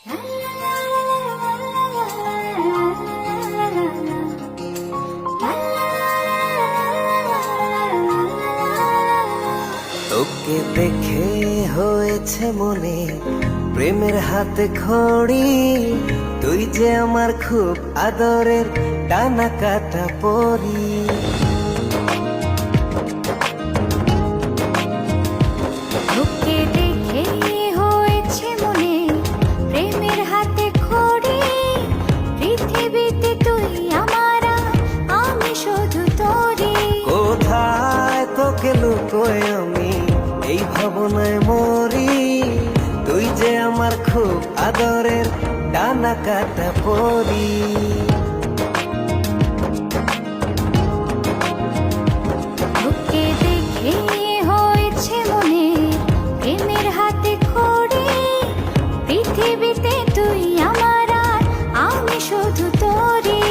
তোকে দেখে হয়েছে মনে প্রেমের হাতে খড়ি, তুই যে আমার খুব আদরের ডানা কাটা পরি। তোকে দেখে হয়েছে মনে প্রেমের হাতে খড়ি, পৃথিবীতে তুই আমার, আমি শুধু তোরই। কোথায় তোকে লুকোয় আমি এই ভাবনায় মরি, তুই যে আমার খুব আদরের ডানা কাটা পরি। তোকে দেখে হয়েছে মনে প্রেমের হাতে খড়ি, পৃথিবীতে তুই আমার, আমি শুধু তোরই।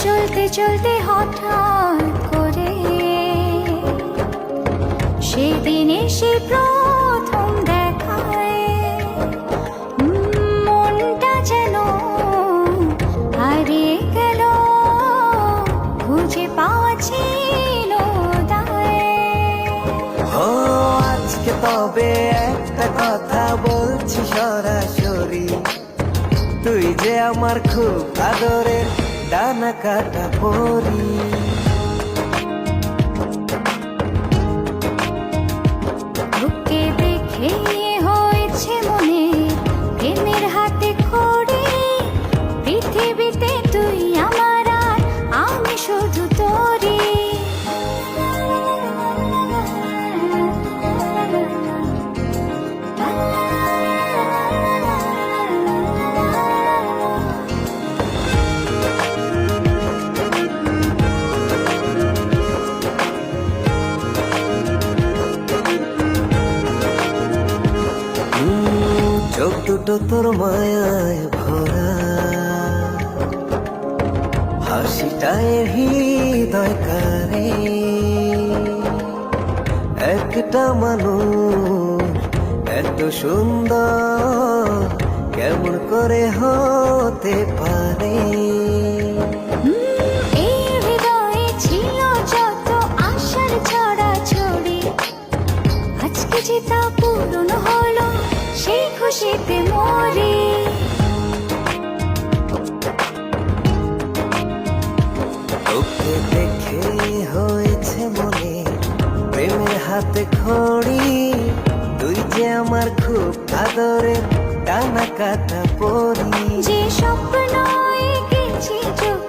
চলতে চলতে হঠাৎ করে সেদিন এসে প্রথম দেখায়, মনটা যেন হারিয়ে গেল, খুঁজে পাওয়া ছিল দায়। ও আজকে তবে একটা কথা বলছি সরাসরি, তুই যে আমার খুব আদরের ডানা কাটা পরি। তোকে দেখে হয়েছে মনে প্রেমের হাতে খড়ি, পৃথিবীতে তুই আমার, আমি শুধু তোরই। চোখ দুটো তোর মায়ায় ভরা, হাসিটায় হৃদয় কারে, একটা মানুষ এত সুন্দর কেমন করে হতে পারে। এই হৃদয়ে ছিল যত আশার ছড়াছড়ি, আজকে যে তা পূরণ হলো, সেই খুশিতে মরি। তোকে দেখে হয়েছে মনে প্রেমের হাতে খড়ি, তুই যে আমার খুব আদরের ডানা কাটা পরি। যে স্বপ্ন এঁকেছি চোখে